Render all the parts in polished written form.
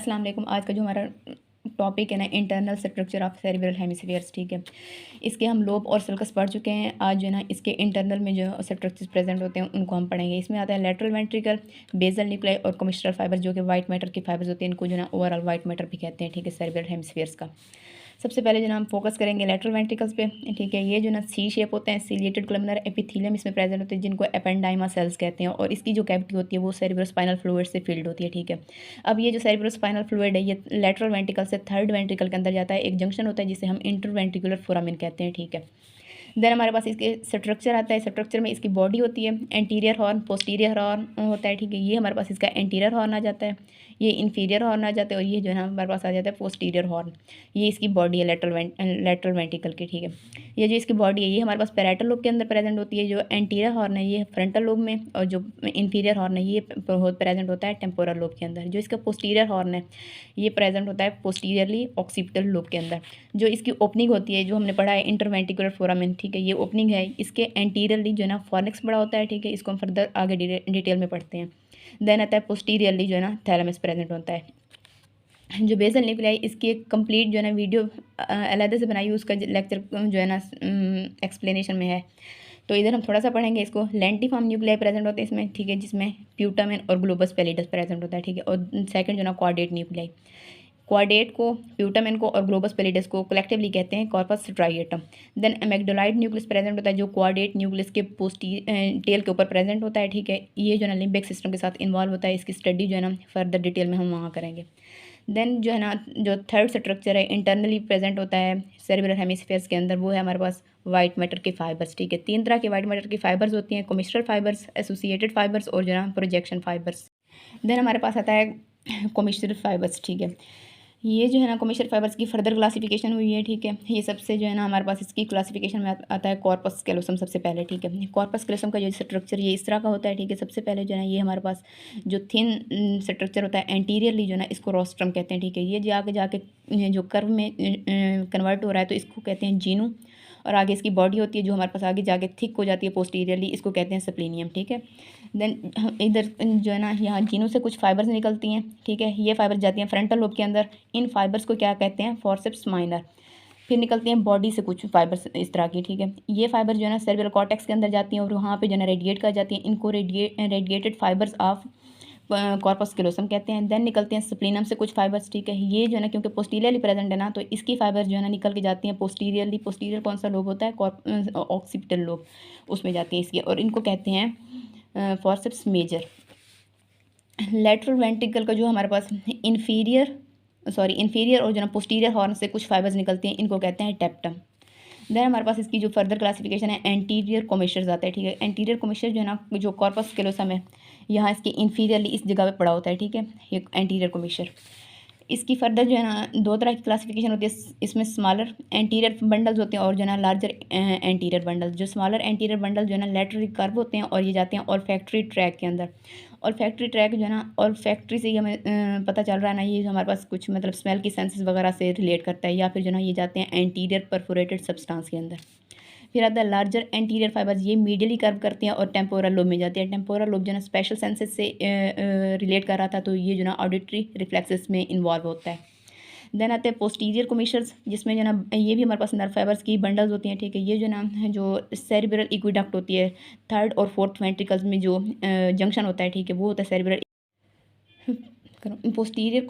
अस्सलाम वालेकुम। आज का जो हमारा टॉपिक है ना, internal structure of cerebral hemispheres, ठीक है। इसके हम लोब और सल्कस पढ़ चुके हैं। आज जो है ना इसके इंटरनल में जो स्ट्रक्चर्स प्रेजेंट होते हैं उनको हम पढ़ेंगे। इसमें आता है लेटरल वेंट्रिकल, बेसल न्यूक्लियाई और कमिस्ट्रल फाइबर, जो कि वाइट मैटर के फाइबर्स होते हैं। इनको जो है ना ओवरऑल वाइट मैटर भी कहते हैं, ठीक है, सेरिब्रल हेमिस्फीयर्स का। सबसे पहले जो ना हम फोकस करेंगे लेटरल वेंट्रिकल्स पे, ठीक है। ये जो ना सी शेप होते हैं, सिलिएटेड कोलमनर एपिथेलियम इसमें प्रेजेंट होते हैं, जिनको एपेंडाइमा सेल्स कहते हैं। और इसकी जो कैविटी होती है वो सेरिब्रोस्पाइनल फ्लूइड से फिल्ड होती है, ठीक है। अब ये जो सेरिब्रोस्पाइनल फ्लूइड है ये लेटरल वेंट्रिकल से थर्ड वेंट्रिकल के अंदर जाता है। एक जंक्शन होता है जिसे हम इंटरवेंट्रिकुलर फोरामिन कहते हैं, ठीक है। देन हमारे पास इसके स्ट्रक्चर आता है। स्ट्रक्चर में इसकी बॉडी होती है, एंटीरियर हॉर्न, पोस्टीरियर हॉर्न होता है, ठीक है। ये हमारे पास इसका एंटीरियर हॉर्न आ जाता है, ये इन्फीरियर हॉर्न आ जाता है, और ये जो है ना हमारे पास आ जाता है पोस्टीरियर हॉर्न। ये इसकी बॉडी है लेटरल वेंट्रिकल की, ठीक है। ये जो इसकी बॉडी है ये हमारे पास पैराइटल लोब के अंदर प्रेजेंट होती है। जो एंटीरियर हॉर्न है ये फ्रंटल लोब में, और जो इन्फीरियर हॉर्न है ये प्रेजेंट होता है टेम्पोरल लोब के अंदर। जो इसका पोस्टीरियर हॉर्न है ये प्रेजेंट होता है पोस्टीरियरली ऑक्सीपिटल लोब के अंदर। जो इसकी ओपनिंग होती है, जो हमने पढ़ा है इंटरवेंट्रिकुलर फोरामिन, ठीक है, ये ओपनिंग है। इसके एंटीरियरली जो है ना फॉर्निक्स बड़ा होता है, ठीक है। इसको हम फर्दर आगे डिटेल में पढ़ते हैं। देन आता है पोस्टीरियरली जो है ना थैलेमस प्रेजेंट होता है। जो बेसल न्यूक्लियाई, इसकी एक कंप्लीट जो है ना वीडियो अलग से बनाई हुई, उसका लेक्चर जो है ना एक्सप्लेनेशन में है। तो इधर हम थोड़ा सा पढ़ेंगे इसको। लेंटिफॉर्म न्यूक्लियाई प्रेजेंट होते हैं इसमें, ठीक है, जिसमें प्यूटामेन और ग्लोबस पैलिडस प्रेजेंट होता है, ठीक है। और सेकंड जो ना क्वाड्रेट न्यूक्लियाई, क्वाड्रेट को, प्यूटामेन को और ग्लोबस पैलिडस को कलेक्टिवली कहते हैं कॉर्पस स्ट्राइएटम। देन एमेग्डोलाइड न्यूक्लियस प्रेजेंट होता है, जो क्वाड्रेट न्यूक्लियस के टेल के ऊपर प्रेजेंट होता है, ठीक है। ये जो है ना लिम्बिक सिस्टम के साथ इन्वॉल्व होता है। इसकी स्टडी जो है ना फर्दर डिटेल में हम वहाँ करेंगे। देन जो है ना जो थर्ड स्ट्रक्चर है इंटरनली प्रेजेंट होता है सेरिब्रल हेमिस्फीयर्स के अंदर, वो है हमारे पास वाइट मैटर के फाइबर्स, ठीक है। 3 तरह के वाइट मैटर की फाइबर्स होती हैं, कमिस्ट्रल फाइबर्स, एसोसिएटेड फाइबर्स और जो है ना प्रोजेक्शन फाइबर्स। देन हमारे पास आता है कमिस्ट्रल फाइबर्स, ठीक है। ये जो है ना कमिस्ट्रल फाइबर्स की फर्दर क्लासिफिकेशन हुई है, ठीक है। ये सबसे जो है ना हमारे पास इसकी क्लासिफिकेशन में आता है कॉर्पस कैलोसम सबसे पहले, ठीक है। कॉर्पस कैलोसम का जो स्ट्रक्चर ये इस तरह का होता है, ठीक है। सबसे पहले जो है ये हमारे पास जो थिन स्ट्रक्चर होता है एंटीरियरली जो है ना इसको रोस्ट्रम कहते हैं, ठीक है। ये जाके जाके जो कर्व में कन्वर्ट हो रहा है तो इसको कहते हैं जीनू। और आगे इसकी बॉडी होती है जो हमारे पास आगे जाके थिक हो जाती है पोस्टीरियरली, इसको कहते हैं स्प्लीनियम, ठीक है। देन इधर जो है ना यहाँ जीनू से कुछ फाइबर्स निकलती हैं, ठीक है। ये फाइबर्स जाती हैं फ्रंटल लोब के अंदर। इन फाइबर्स को क्या कहते हैं, फॉर्सेप्स माइनर। फिर निकलती हैं बॉडी से कुछ फाइबर्स इस तरह की, ठीक है। ये फाइबर जो है ना सेरिब्रल कॉर्टेक्स के अंदर जाती हैं और वहाँ पे जो है ना रेडिएट कर जाती हैं। इनको radiated fibres of corpus callosum कहते हैं। देन निकलते हैं स्प्लीनम से कुछ फाइबर्स, ठीक है। ये जो है ना क्योंकि पोस्टीरियरली प्रेजेंट है ना, तो इसकी फाइबर्स जो है ना निकल के जाती हैं पोस्टीरियरली। पोस्टीरियर कौन सा लोब होता है, ऑक्सीपिटल लोब, उसमें जाती हैं इसकी, और इनको कहते हैं फॉर्सेप्स मेजर। लेटरल वेंट्रिकल का जो हमारे पास इन्फीरियर और जो ना पोस्टीरियर हॉर्न से कुछ फाइबर्स निकलती हैं, इनको कहते हैं टेप्टम। देन हमारे पास इसकी जो फर्दर क्लासिफिकेशन है एंटीरियर कोमिशर्स आता है, ठीक है। एंटीरियर कोमिशर जो है ना जो कॉर्पस कैलोसम है यहाँ इसके इन्फीरियरली इस जगह पे पड़ा होता है, ठीक है, ये एंटीरियर कोमिशर। इसकी फर्दर जो है ना 2 तरह की क्लासिफिकेशन होती है। इसमें स्मॉलर एंटीरियर बंडल्स होते हैं और जो है ना लार्जर एंटीरियर बंडल्स। जो स्मॉलर एंटीरियर बंडल जो है ना लेटरली कर्व होते हैं और ये जाते हैं ऑल्फैक्टरी ट्रैक के अंदर। ऑल्फैक्टरी ट्रैक जो है ना ऑल्फैक्टरी से ही हमें पता चल रहा है ना, ये जो हमारे पास कुछ मतलब स्मेल की सेंसेस वगैरह से रिलेट करता है। या फिर जो है ना ये जाते हैं एंटीरियर परफोरेटेड सब्सटेंस के अंदर। फिर आता है लार्जर एंटीरियर फाइबर्स, ये मीडियली कर्व करते हैं और टेम्पोरल लोब में जाते हैं। टेम्पोरल लोब जो है ना स्पेशल सेंसेस से रिलेट कर रहा था, तो ये जो ना ऑडिटरी रिफ्लेक्सेस में इन्वॉल्व होता है। देन आते हैं पोस्टीरियर कोमिशर्स, जिसमें जो ना ये भी हमारे पास नर्व फाइबर्स की बंडल्स होती हैं, ठीक है। ये जो ना जो सेरिब्रल इक्विडक्ट होती है, थर्ड और फोर्थ वेंट्रिकल्स में जो जंक्शन होता है, ठीक है, वो होता है सेरिब्रल। पोस्टीरियर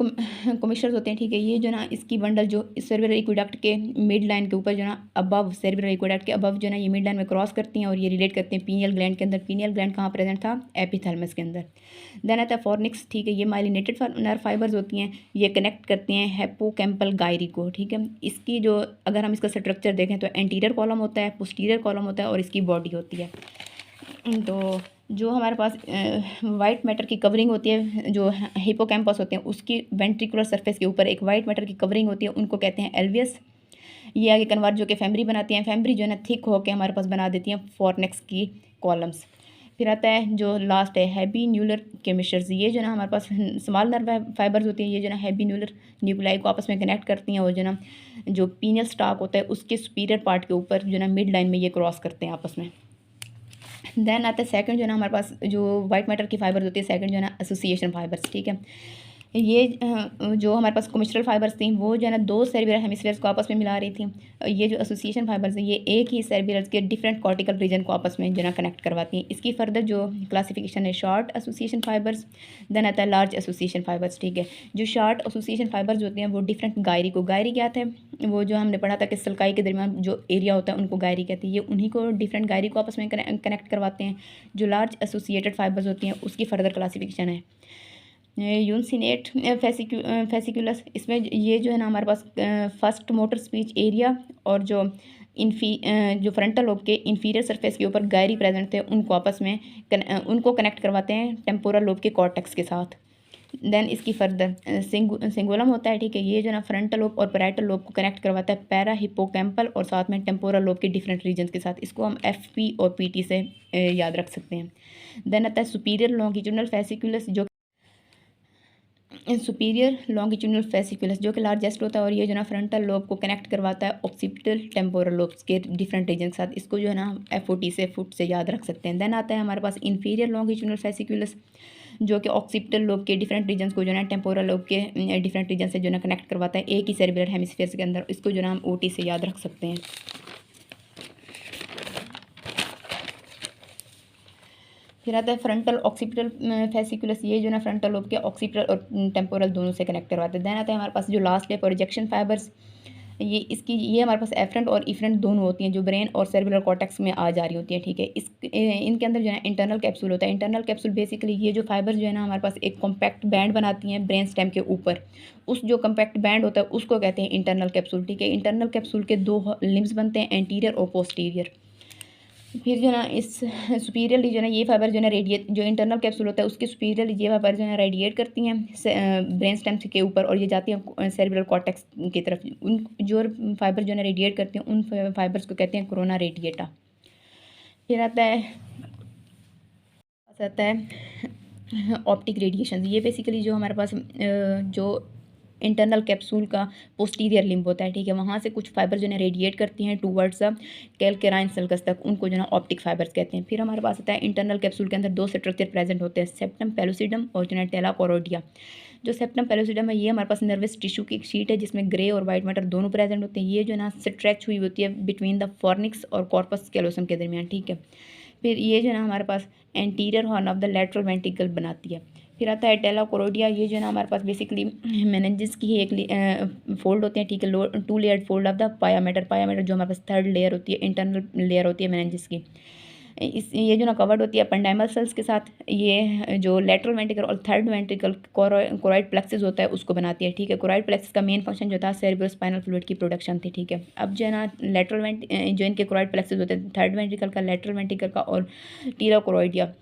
कोमिशर्स होते हैं, ठीक है। ये जो ना इसकी बंडल जो सेरिब्रल एक्विडक्ट के मिड लाइन के ऊपर जो ना अबव सेरिब्रल एक्विडक्ट के अबव जो ना ये मिड लाइन में क्रॉस करती हैं और ये रिलेट करते हैं पीनियल ग्लैंड के अंदर। पीनियल ग्लैंड कहाँ प्रेजेंट था, एपिथैलेमस के अंदर। देन आता है फॉर्निक्स, ठीक है। ये माइलिनेटेड नर्व फाइबर्स होती हैं, ये कनेक्ट करते हैं हिप्पोकैम्पल गायरी को, ठीक है। इसकी जो अगर हम इसका स्ट्रक्चर देखें तो एंटीरियर कॉलम होता है, पोस्टीरियर कॉलम होता है और इसकी बॉडी होती है। तो जो हमारे पास वाइट मैटर की कवरिंग होती है, जो हिपोकैम्पस होते हैं उसकी वेंट्रिकुलर सरफेस के ऊपर एक वाइट मैटर की कवरिंग होती है, उनको कहते हैं एल्वियस। ये आगे कन्वर्ट जो कि फैम्ब्री बनाती हैं। फैम्ब्री जो है ना थिक होकर हमारे पास बना देती हैं फॉर्निक्स की कॉलम्स। फिर आता है जो लास्ट है हैबी न्यूलर केमिस्टर्स। ये जो ना हमारे पास स्मॉल नर्व फाइबर्स होती हैं, ये जो ना हैबी न्यूलर न्यूक्लियाई को आपस में कनेक्ट करती हैं और जो ना जो पीनियल स्टाक होता है उसके सुपीरियर पार्ट के ऊपर जो ना मिड लाइन में ये क्रॉस करते हैं आपस में। देन आता है सेकंड जो ना हमारे पास जो वाइट मैटर की फाइबर्स होती है, सेकंड जो है ना एसोसिएशन फाइबर्स, ठीक है। ये जो हमारे पास कोमिस्ट्रल फाइबर्स थी वो जो है ना दो सेरेब्रल हेमिस्फीयर्स को आपस में मिला रही थी। ये जो एसोसिएशन फाइबर्स है ये एक ही सेरेब्रल के डिफरेंट कॉर्टिकल रीजन को आपस में जो है ना कनेक्ट करवाती हैं। इसकी फर्दर जो क्लासिफिकेशन है शॉर्ट एसोसिएशन फाइबर्स, देन आता है लार्ज एसोसिएशन फाइबर्स। ठीक है, जो शॉर्ट एसोसिएशन फाइबर्स होते हैं वो डिफरेंट गायरी क्या थे, वो जो हमने पढ़ा था कि सलकाई के दरमियान जो एरिया होता है उनको गायरी कहते हैं। ये उन्हीं को डिफरेंट गायरी को आपस में कनेक्ट करवाते हैं। जो लार्ज एसोसिएटेड फाइबर्स होती हैं उसकी फर्दर क्लासिफिकेशन है यूनसिनेट फेसिकुलस। इसमें ये जो है ना हमारे पास फर्स्ट मोटर स्पीच एरिया और जो जो फ्रंटल लोब के इंफीरियर सरफेस के ऊपर गायरी प्रेजेंट थे उनको आपस में उनको कनेक्ट करवाते हैं टेम्पोरल लोब के कॉर्टेक्स के साथ। देन इसकी फर्दर सिंगुलम होता है। ठीक है, ये जो ना फ्रंटल लोब और पैराइटल लोब को कनेक्ट करवाता है पैरा हिपोकैम्पल और साथ में टेम्पोरल लोब के डिफरेंट रीजन के साथ। इसको हम FP और PT से याद रख सकते हैं। देन आता है सुपीरियर लॉन्गिट्यूडनल फेसिकुलस जो कि लार्जेस्ट होता है और ये जो ना फ्रंटल लोब को कनेक्ट करवाता है ऑक्सीपिटल टेम्पोरल लोब्स के डिफरेंट रीजन के साथ। इसको जो है ना FOT से फुट से याद रख सकते हैं। देन आता है हमारे पास इंफीरियर लॉन्गिट्यूडनल फेसिकुलस जो कि ऑक्सीपिटल लोब के डिफरेंट रीजन को जो है ना टेम्पोरल लोब के डिफरेंट रीजन से जो है ना कनेक्ट करवाता है एक ही सेरेब्रल हेमिस्फीयर के अंदर। इसको जो है ना हम OT से याद रख सकते हैं। फिर आता है फ्रंटल ऑक्सीपिटल फेसिकुलस। ये जो ना फ्रंटल लोब के ऑक्सीपिटल और टेम्पोरल दोनों से कनेक्ट करवाते हैं। देन आता है हमारे पास जो लास्ट है प्रोजेक्शन फाइबर्स। ये हमारे पास एफरेंट और इफरेंट दोनों होती हैं जो ब्रेन और सेरेब्रल कॉर्टेक्स में आ जा रही होती है। ठीक है, इनके अंदर जो है इंटरनल कैप्सूल होता है। इंटरनल कैप्सूल बेसिकली ये जो फाइबर जो है ना हमारे पास एक कॉम्पैक्ट बैंड बनाती हैं ब्रेन स्टेम के ऊपर। उस जो कॉम्पैक्ट बैंड होता है उसको कहते हैं इंटरनल कैप्सूल। ठीक है, इंटरनल कैप्सूल के दो लिम्स बनते हैं, एंटीरियर और पोस्टीरियर। फिर जो है ना इस सुपीरियर जो है ना ये फाइबर जो है ना रेडिएट, जो इंटरनल कैप्सूल होता है उसके सुपीरियर ये फाइबर जो है ना रेडिएट करती हैं ब्रेन स्टेम के ऊपर और ये जाती हैं सेरेब्रल कॉर्टेक्स की तरफ। उन जो फाइबर जो है ना रेडिएट करती हैं उन फाइबर्स को कहते हैं कोरोना रेडिएटा। फिर आता है ऑप्टिक रेडिएशन। ये बेसिकली जो हमारे पास जो इंटरनल कैप्सूल का पोस्टीरियर लिम्ब होता है। ठीक है, वहाँ से कुछ फाइबर जो है रेडिएट करती हैं टूवर्ड्स कैल्केराइन सल्कस तक, उनको जो है ऑप्टिक फाइबर्स कहते हैं। फिर हमारे पास आता है इंटरनल कैप्सूल के अंदर दो स्ट्रक्चर प्रेजेंट होते हैं, सेप्टम पेलोसिडम और जो है टेला कोरोडिया। जो सेप्टम पेलोसिडम है ये हमारे पास नर्वस टिश्यू की एक शीट है जिसमें ग्रे और वाइट मैटर दोनों प्रेजेंट होते हैं। ये जो है ना स्ट्रेच हुई होती है बिटवीन द फॉर्निक्स और कॉर्पस कैलोसम के दरमियान। ठीक है, फिर ये जो है ना हमारे पास anterior horn of the lateral ventricle बनाती है। फिर आता है टेला कोरोडिया। ये जो है ना हमारे पास बेसिकली मेनिंजेस की एक फोल्ड होते हैं। ठीक है, 2 layered fold of the pia mater जो हमारे पास 3rd लेयर होती है, इंटरनल लेयर होती है मेनिंजेस की। ये जो ना कवर्ड होती है एपेंडाइमल सेल्स के साथ। ये जो लेटरल वेंट्रिकल और 3rd वेंट्रिकल कोराइड प्लेक्सिस होता है उसको बनाती है। ठीक है, कोराइड प्लेक्सिस का मेन फंक्शन जो था सेरेब्रोस्पाइनल फ्लूइड की प्रोडक्शन थी। ठीक है, अब जो है ना लेटरल जो इनके कोराइड प्लेक्सिस होते हैं 3rd वेंट्रिकल का, लेटरल वेंट्रिकल का और टीला कोरोइडिया,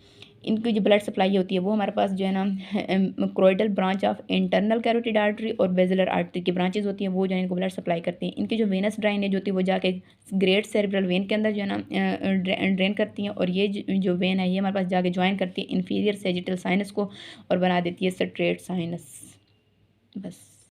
इनकी जो ब्लड सप्लाई होती है वो हमारे पास जो है ना choroidal branch of internal carotid artery और बेजिलर आर्टरी की ब्रांचेज होती हैं, वो जो है इनको ब्लड सप्लाई करती हैं। इनकी जो वेनस ड्राइनेज होती है वो जाके ग्रेट सेरेब्रल वेन के अंदर जो है ना ड्रेन करती हैं और ये जो वेन है ये हमारे पास जाके ज्वाइन करती है इन्फीरियर सेजिटल साइनस को और बना देती है स्ट्रेट साइनस। बस।